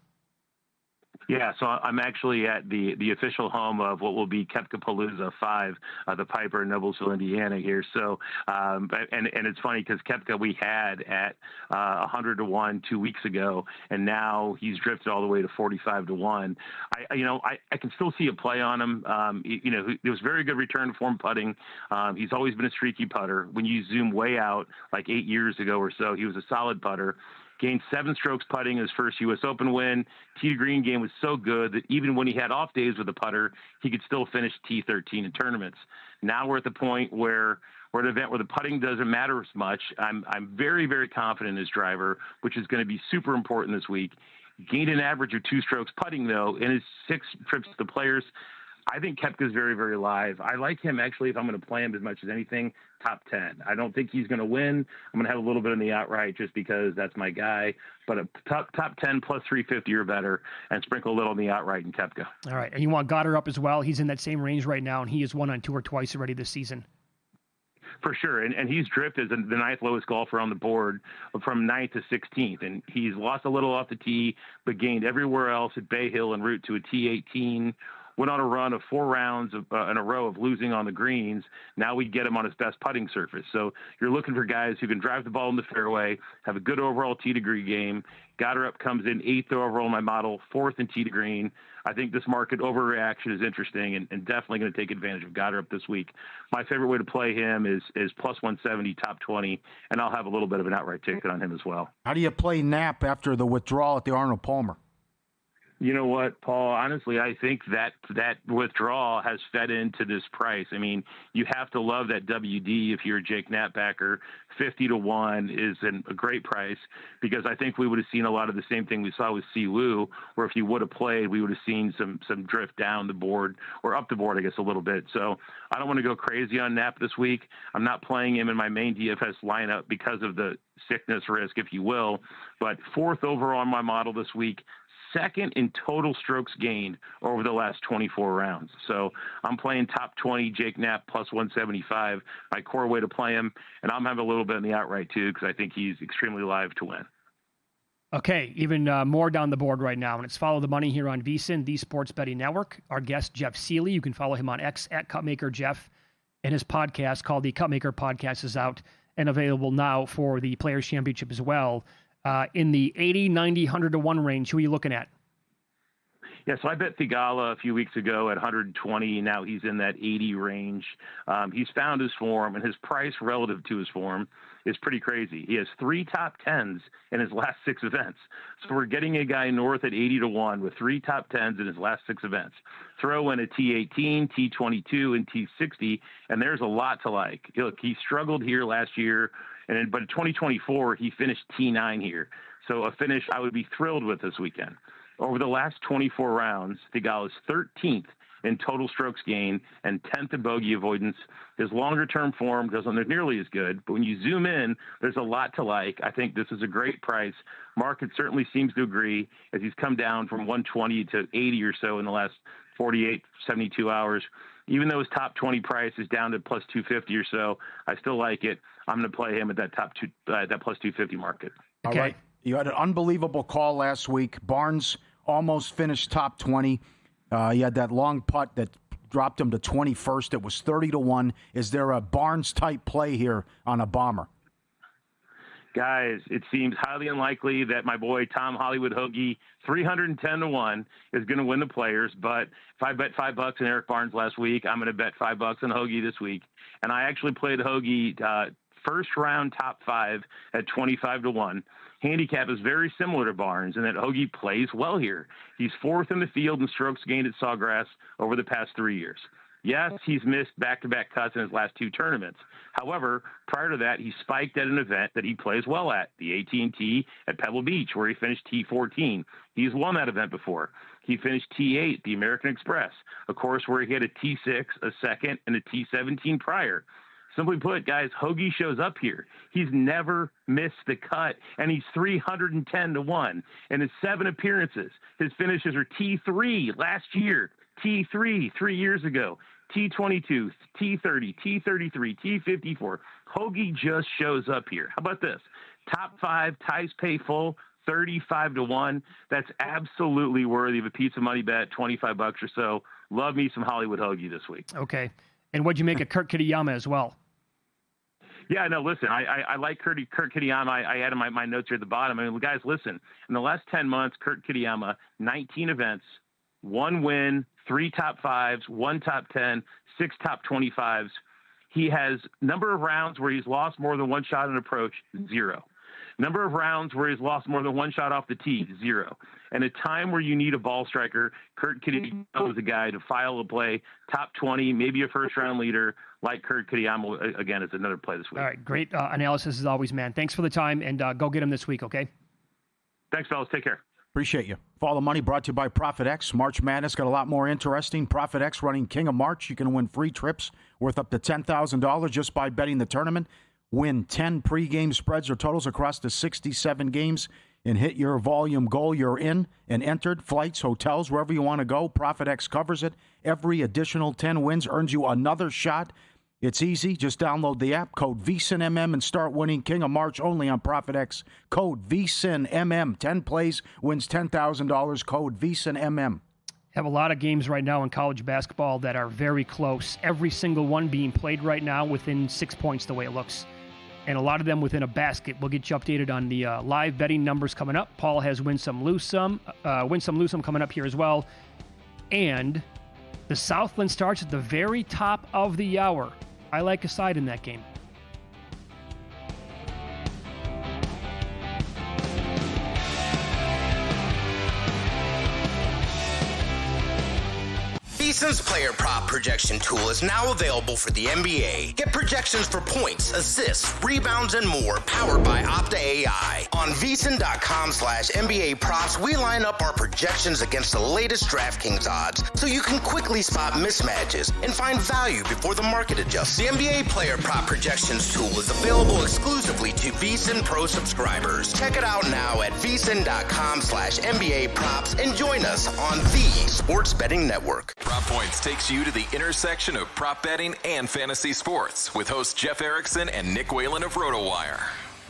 Yeah, so I'm actually at the official home of what will be Koepka-Palooza 5, the Piper in Noblesville, Indiana here. So, and it's funny because Koepka we had at 100-1 2 weeks ago, and now he's drifted all the way to 45-1. I can still see a play on him. There was very good return to form putting. He's always been a streaky putter. When you zoom way out, like 8 years ago or so, he was a solid putter. Gained 7 strokes putting his first U.S. Open win. Tee to green game was so good that even when he had off days with the putter, he could still finish T13 in tournaments. Now we're at the point where we're at an event where the putting doesn't matter as much. I'm very, very confident in his driver, which is going to be super important this week. Gained an average of 2 strokes putting, though, in his 6 trips to the Players. I think Koepka's very, very live. I like him, actually, if I'm going to play him as much as anything, top 10. I don't think he's going to win. I'm going to have a little bit in the outright just because that's my guy. But a top 10 plus 350 or better, and sprinkle a little in the outright in Koepka. All right. And you want Goddard up as well? He's in that same range right now, and he has won on tour twice already this season. For sure, and he's drifted as the ninth lowest golfer on the board from 9th to 16th, and he's lost a little off the tee, but gained everywhere else at Bay Hill en route to a T18. Went on a run of 4 rounds in a row of losing on the greens. Now we get him on his best putting surface. So you're looking for guys who can drive the ball in the fairway, have a good overall tee to green game. Goddard comes in 8th overall in my model, 4th in tee to green. I think this market overreaction is interesting and definitely going to take advantage of Goddard this week. My favorite way to play him is plus 170, top 20, and I'll have a little bit of an outright ticket on him as well. How do you play Knapp after the withdrawal at the Arnold Palmer? You know what, Paul? Honestly, I think that withdrawal has fed into this price. I mean, you have to love that WD if you're a Jake Knapp backer. 50-1 is a great price because I think we would have seen a lot of the same thing we saw with Siwoo, where if he would have played, we would have seen some drift down the board or up the board, I guess, a little bit. So I don't want to go crazy on Knapp this week. I'm not playing him in my main DFS lineup because of the sickness risk, if you will. But 4th overall on my model this week. 2nd in total strokes gained over the last 24 rounds. So I'm playing top 20, Jake Knapp, plus 175, my core way to play him. And I'm having a little bit in the outright, too, because I think he's extremely live to win. Okay, even more down the board right now, and it's Follow the Money here on VSiN, the Sports Betting Network. Our guest, Jeff Seeley, you can follow him on X, at Cupmaker Jeff, and his podcast called the Cupmaker Podcast is out and available now for the Players' Championship as well. In the 80, 90, 100-1 range, who are you looking at? Yeah, so I bet Thigala a few weeks ago at 120. Now he's in that 80 range. He's found his form, and his price relative to his form is pretty crazy. He has 3 top 10s in his last 6 events. So we're getting a guy north at 80-1 with 3 top 10s in his last 6 events. Throw in a T18, T22, and T60, and there's a lot to like. Look, he struggled here last year, but in 2024, he finished T9 here. So a finish I would be thrilled with this weekend. Over the last 24 rounds, Thigala is 13th in total strokes gained and 10th in bogey avoidance. His longer-term form doesn't look nearly as good, but when you zoom in, there's a lot to like. I think this is a great price. Market certainly seems to agree as he's come down from 120 to 80 or so in the last 48, 72 hours. Even though his top 20 price is down to plus 250 or so, I still like it. I'm going to play him at that that plus 250 market. Okay. All right. You had an unbelievable call last week. Barnes almost finished top 20. He had that long putt that dropped him to 21st. It was 30-1. Is there a Barnes-type play here on a bomber? Guys, it seems highly unlikely that my boy Tom Hollywood Hoagie, 310-1, is going to win the Players. But if I bet $5 on Eric Barnes last week, I'm going to bet $5 on Hoagie this week. And I actually played Hoagie first round top 5 at 25-1. Handicap is very similar to Barnes in that Hoagie plays well here. He's 4th in the field in strokes gained at Sawgrass over the past 3 years. Yes, he's missed back-to-back cuts in his last 2 tournaments. However, prior to that, he spiked at an event that he plays well at, the AT&T at Pebble Beach, where he finished T14. He's won that event before. He finished T8, the American Express, a course where he had a T6, a second, and a T17 prior. Simply put, guys, Hoagie shows up here. He's never missed the cut, and he's 310-1. In his 7 appearances, his finishes are T3 last year, T3 3 years ago, T22, T30, T33, T54. Hoagie just shows up here. How about this? Top 5, ties pay full, 35-1. That's absolutely worthy of a pizza money bet, $25 or so. Love me some Hollywood Hoagie this week. Okay. And what'd you make of Kurt Kitayama as well? Yeah, no, listen, I like Kurt Kitayama. I added my notes here at the bottom. I mean, guys, listen, in the last 10 months, Kurt Kitayama, 19 events, 1 win, 3 top 5s, 1 top 10, 6 top 25s. He has number of rounds where he's lost more than 1 shot in approach, 0. Number of rounds where he's lost more than 1 shot off the tee, 0. And a time where you need a ball striker, Kurt Kitayama was a guy to file a play, top 20, maybe a first-round leader, like Kurt Kitayama, again, is another play this week. All right, great analysis as always, man. Thanks for the time, and go get him this week, okay? Thanks, fellas. Take care. Appreciate you. Follow the Money brought to you by Profit X. March Madness got a lot more interesting. Profit X running King of March. You can win free trips worth up to $10,000 just by betting the tournament. Win 10 pregame spreads or totals across the 67 games and hit your volume goal. You're in and entered. Flights, hotels, wherever you want to go. Profit X covers it. Every additional 10 wins earns you another shot. It's easy. Just download the app, code VSiNMM, and start winning King of March only on Profit X. Code VSiNMM. 10 plays wins $10,000. Code VSiNMM. Have a lot of games right now in college basketball that are very close. Every single one being played right now within 6 points the way it looks. And a lot of them within a basket. We'll get you updated on the live betting numbers coming up. Paul has Win Some, Lose Some coming up here as well. And the Southland starts at the very top of the hour. I like a side in that game. VSiN's player prop projection tool is now available for the NBA. Get projections for points, assists, rebounds, and more powered by Opta AI. On VSiN.com/NBA props, we line up our projections against the latest DraftKings odds so you can quickly spot mismatches and find value before the market adjusts. The NBA player prop projections tool is available exclusively to VSiN Pro subscribers. Check it out now at VSiN.com/NBA props and join us on the Sports Betting Network. Prop Points takes you to the intersection of prop betting and fantasy sports with hosts Jeff Erickson and Nick Whalen of RotoWire.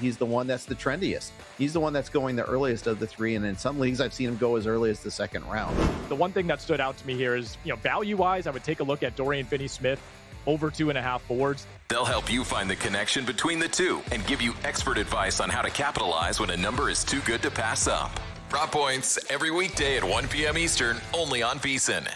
He's the one that's the trendiest. He's the one that's going the earliest of the three, and in some leagues I've seen him go as early as the second round. The one thing that stood out to me here is, value-wise, I would take a look at Dorian Finney-Smith over 2.5 boards. They'll help you find the connection between the two and give you expert advice on how to capitalize when a number is too good to pass up. Prop Points every weekday at 1 p.m. Eastern, only on VSiN.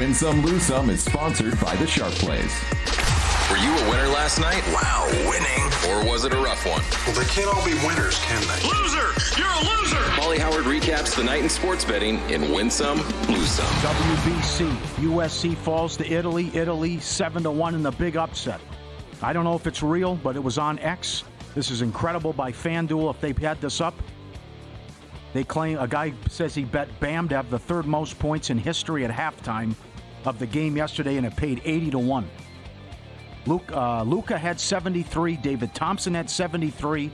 Win Some, Lose Some is sponsored by the Sharp Plays. Were you a winner last night? Wow, winning. Or was it a rough one? Well, they can't all be winners, can they? Loser! You're a loser! Paulie Howard recaps the night in sports betting in Win Some, Lose Some. WBC, USC falls to Italy. Italy 7-1 in the big upset. I don't know if it's real, but it was on X. This is incredible by FanDuel. If they had this up, they claim a guy says he bet Bam to have the third most points in history at halftime of the game yesterday, and it paid 80-1. Luka had 73. David Thompson had 73.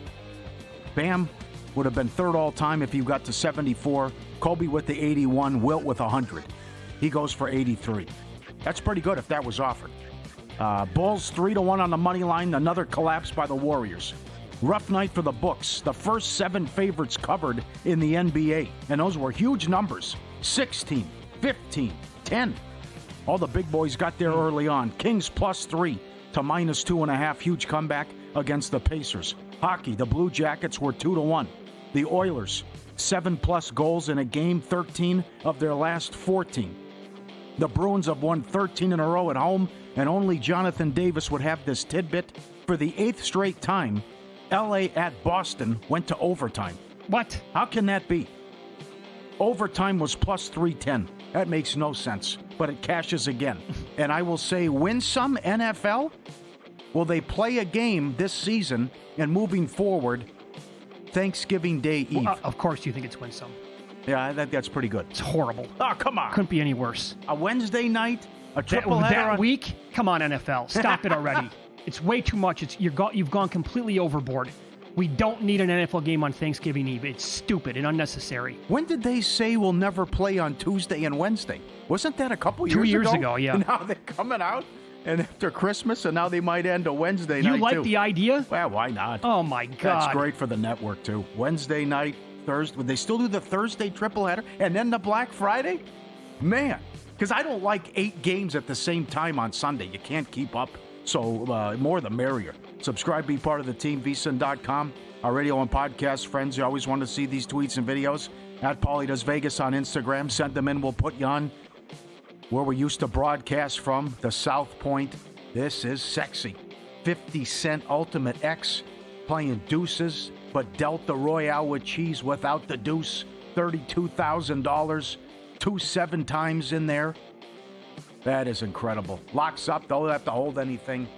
Bam would have been third all time if he got to 74. Kobe with the 81. Wilt with 100. He goes for 83. That's pretty good if that was offered. Bulls 3-1 on the money line. Another collapse by the Warriors. Rough night for the books. The first 7 favorites covered in the NBA. And those were huge numbers. 16, 15, 10. All the big boys got there early on. Kings +3 to -2.5. Huge comeback against the Pacers. Hockey, the Blue Jackets were 2-1. The Oilers, 7+ goals in a game, 13 of their last 14. The Bruins have won 13 in a row at home, and only Jonathan Davis would have this tidbit. For the 8th straight time, LA at Boston went to overtime. What? How can that be? Overtime was +310. That makes no sense, but it cashes again. And I will say, win some NFL? Will they play a game this season and moving forward, Thanksgiving Day Eve? Well, of course you think it's win some. Yeah, that's pretty good. It's horrible. Oh, come on. Couldn't be any worse. A Wednesday night? A triple that header week? Come on, NFL. Stop it already. It's way too much. You've gone completely overboard. We don't need an NFL game on Thanksgiving Eve. It's stupid and unnecessary. When did they say we'll never play on Tuesday and Wednesday? Wasn't that a couple years ago? 2 years ago, yeah. And now they're coming out and after Christmas, and now they might end a Wednesday night, You like the idea? Well, why not? Oh, my God. That's great for the network, too. Wednesday night, Thursday. Would they still do the Thursday triple header and then the Black Friday? Man, because I don't like 8 games at the same time on Sunday. You can't keep up. So more the merrier. Subscribe, be part of the team, VSiN.com. Our radio and podcast friends, you always want to see these tweets and videos. At Paulie Does Vegas on Instagram. Send them in. We'll put you on where we used to broadcast from, the South Point. This is sexy. 50 Cent Ultimate X playing deuces, but Delta Royale with cheese without the deuce. $32,000. 2 7 times in there. That is incredible. Locks up. Don't have to hold anything.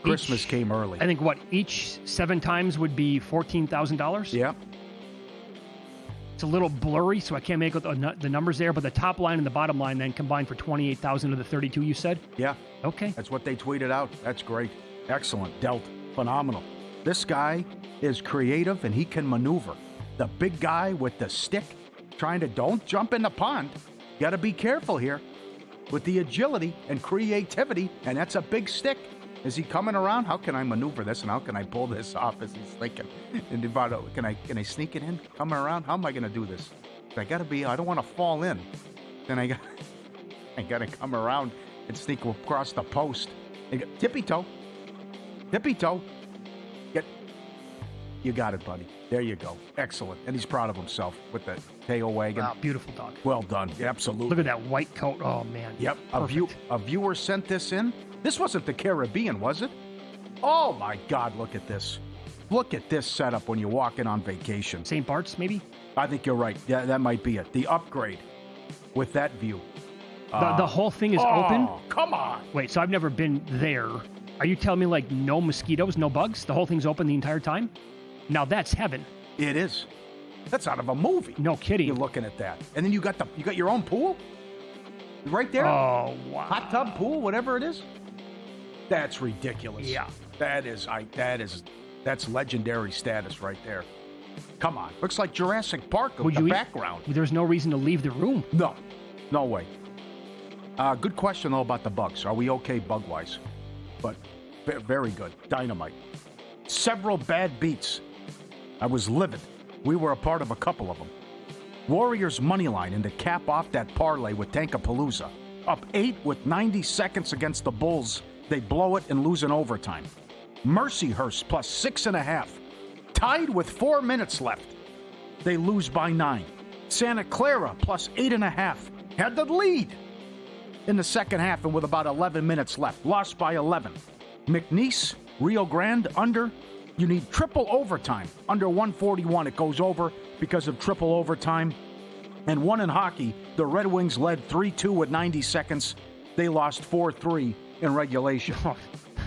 Christmas came early. I think, each 7 times would be $14,000? Yep. It's a little blurry, so I can't make out the numbers there, but the top line and the bottom line then combined for $28,000 of the 32 you said? Yeah. Okay. That's what they tweeted out. That's great. Excellent. Dealt. Phenomenal. This guy is creative, and he can maneuver. The big guy with the stick don't jump in the pond. Got to be careful here with the agility and creativity, and that's a big stick. Is he coming around? How can I maneuver this, and how can I pull this off as he's thinking? And can I sneak it in? Coming around? How am I going to do this? I don't want to fall in. Then I got to come around and sneak across the post. Tippy toe. You got it, buddy. There you go. Excellent. And he's proud of himself with the tail wagging. Wow, beautiful dog. Well done. Absolutely. Look at that white coat. Oh, man. Yep. Perfect. A viewer sent this in. This wasn't the Caribbean, was it? Oh, my God. Look at this. Look at this setup when you're walking on vacation. St. Bart's, maybe? I think you're right. Yeah, that might be it. The upgrade with that view. The whole thing is open? Come on. Wait, so I've never been there. Are you telling me, no mosquitoes, no bugs? The whole thing's open the entire time? Now that's heaven. It is. That's out of a movie. No kidding. You're looking at that. And then you got your own pool? Right there? Oh, wow. Hot tub, pool, whatever it is? That's ridiculous. Yeah. That's legendary status right there. Come on. Looks like Jurassic Park with the background. There's no reason to leave the room. No. No way. Good question, though, about the bugs. Are we okay bug-wise? But very good. Dynamite. Several bad beats. I was livid. We were a part of a couple of them. Warriors money line and to cap off that parlay with Tankapalooza. Up 8 with 90 seconds against the Bulls. They blow it and lose in overtime. Mercyhurst plus 6.5. Tied with 4 minutes left. They lose by 9. Santa Clara plus 8.5. Had the lead. in the second half and with about 11 minutes left. Lost by 11. McNeese, Rio Grande, under. You need triple overtime. Under 141, it goes over because of triple overtime. And one in hockey, the Red Wings led 3-2 with 90 seconds. They lost 4-3 in regulation.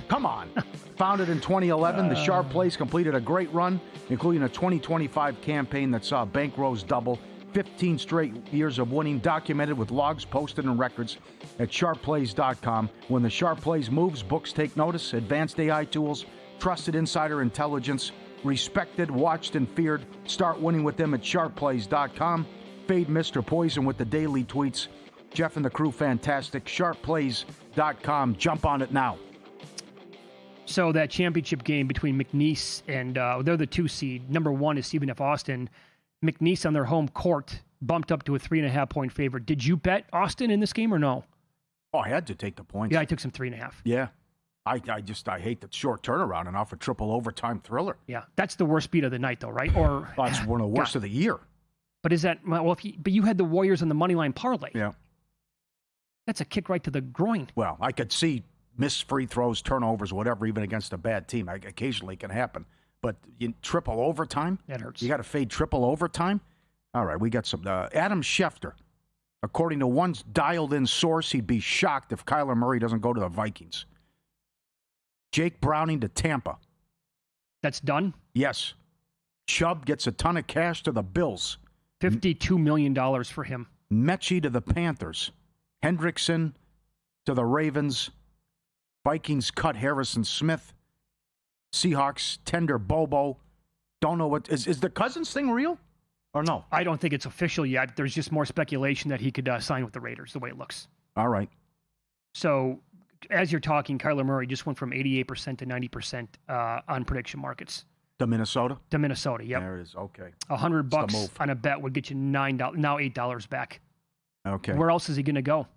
Come on. Founded in 2011, the Sharp Plays completed a great run, including a 2025 campaign that saw bank rolls double, 15 straight years of winning, documented with logs posted and records at sharpplays.com. When the Sharp Plays moves, books take notice, advanced AI tools, trusted insider intelligence, respected, watched, and feared. Start winning with them at sharpplays.com. Fade Mr. Poison with the daily tweets. Jeff and the crew, fantastic. Sharpplays.com. Jump on it now. So that championship game between McNeese and they're the 2 seed. Number 1 is Stephen F. Austin. McNeese on their home court bumped up to a 3.5-point favorite. Did you bet Austin in this game or no? Oh, I had to take the points. Yeah, I took some 3.5. Yeah. I hate the short turnaround and off a triple overtime thriller. Yeah, that's the worst beat of the night, though, right? Or that's one of the worst of the year. But is that but you had the Warriors on the money line parlay. Yeah, that's a kick right to the groin. Well, I could see missed free throws, turnovers, whatever, even against a bad team. Occasionally can happen. But triple overtime? That hurts. You got to fade triple overtime? All right, we got some. Adam Schefter, according to one dialed-in source, he'd be shocked if Kyler Murray doesn't go to the Vikings. Jake Browning to Tampa. That's done? Yes. Chubb gets a ton of cash to the Bills. $52 million for him. Mechie to the Panthers. Hendrickson to the Ravens. Vikings cut Harrison Smith. Seahawks tender Bobo. Don't know what... Is the Cousins thing real or no? I don't think it's official yet. There's just more speculation that he could sign with the Raiders, the way it looks. All right. So, as you're talking, Kyler Murray just went from 88% to 90% on prediction markets. To Minnesota? To Minnesota, yep. There it is. Okay. $100 on a bet would get you $9, now $8 back. Okay. Where else is he going to go?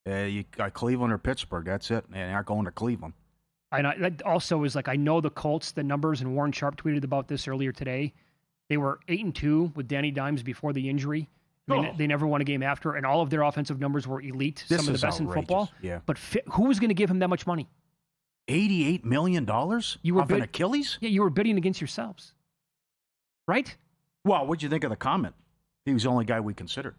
You got Cleveland or Pittsburgh. That's it. And not going to Cleveland. That also is I know the Colts, the numbers, and Warren Sharp tweeted about this earlier today. They were 8-2 with Danny Dimes before the injury. They never won a game after, and all of their offensive numbers were elite, some of the best in football. Yeah. But who was going to give him that much money? $88 million off an Achilles? Yeah, you were bidding against yourselves. Right? Well, what'd you think of the comment? He was the only guy we considered.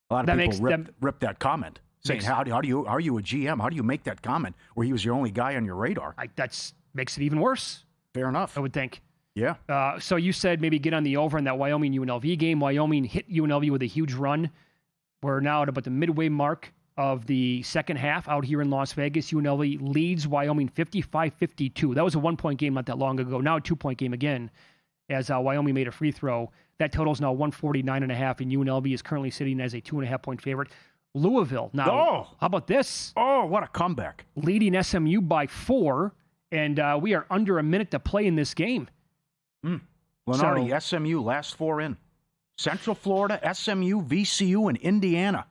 A lot of people ripped that comment, saying, how are you a GM? How do you make that comment where he was your only guy on your radar? That makes it even worse. Fair enough. I would think. Yeah. So you said maybe get on the over in that Wyoming-UNLV game. Wyoming hit UNLV with a huge run. We're now at about the midway mark of the second half out here in Las Vegas. UNLV leads Wyoming 55-52. That was a 1-point game not that long ago. Now a 2-point game again as Wyoming made a free throw. That total is now 149.5, and UNLV is currently sitting as a 2.5-point favorite. Louisville now. How about this? Oh, what a comeback. Leading SMU by 4, and we are under a minute to play in this game. Lenardi, SMU, last 4 in. Central Florida, SMU, VCU, and Indiana.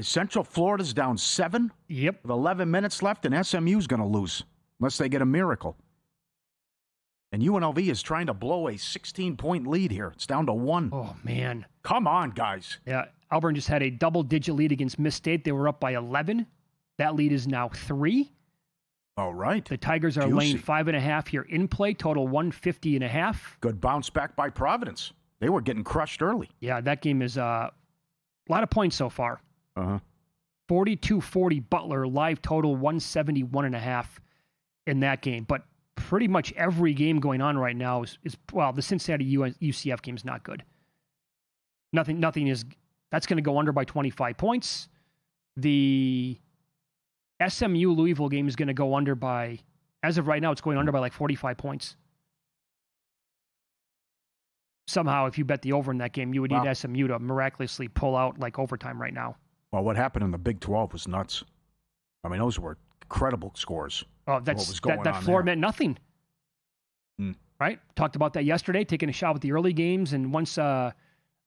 Central Florida's down 7. Yep. With 11 minutes left, and SMU's going to lose unless they get a miracle. And UNLV is trying to blow a 16-point lead here. It's down to 1. Oh, man. Come on, guys. Yeah, Auburn just had a double-digit lead against Miss State. They were up by 11. That lead is now 3. All right. The Tigers are laying 5.5 here in play, total 150.5. Good bounce back by Providence. They were getting crushed early. Yeah, that game is a lot of points so far. 42-40 Butler, live total 171.5 in that game. But pretty much every game going on right now is the Cincinnati UCF game is not good. Nothing is, that's going to go under by 25 points. The SMU Louisville game is going to go under by, as of right now, it's going under by like 45 points. Somehow, if you bet the over in that game, you would need SMU to miraculously pull out like overtime right now. Well, what happened in the Big 12 was nuts. I mean, those were incredible scores. Oh, that floor meant nothing. Right? Talked about that yesterday, taking a shot with the early games. And once I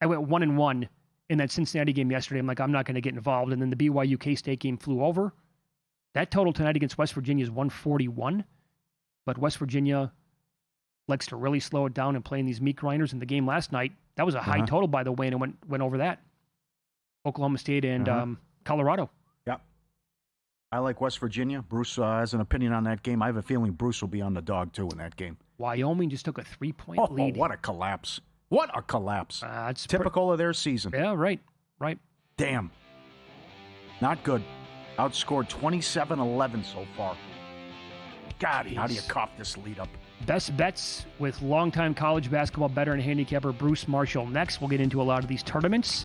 went 1-1 in that Cincinnati game yesterday, I'm like, I'm not going to get involved. And then the BYU K-State game flew over. That total tonight against West Virginia is 141. But West Virginia likes to really slow it down and play in these meat grinders. In the game last night, that was a high total, by the way, and it went over that. Oklahoma State and Colorado. Yeah. I like West Virginia. Bruce has an opinion on that game. I have a feeling Bruce will be on the dog, too, in that game. Wyoming just took a 3-point lead. Oh, what a collapse. What a collapse. It's typical of their season. Yeah, right. Damn. Not good. Outscored 27-11 so far. God, how do you cough this lead up? Best bets with longtime college basketball bettor and handicapper Bruce Marshall. Next, we'll get into a lot of these tournaments.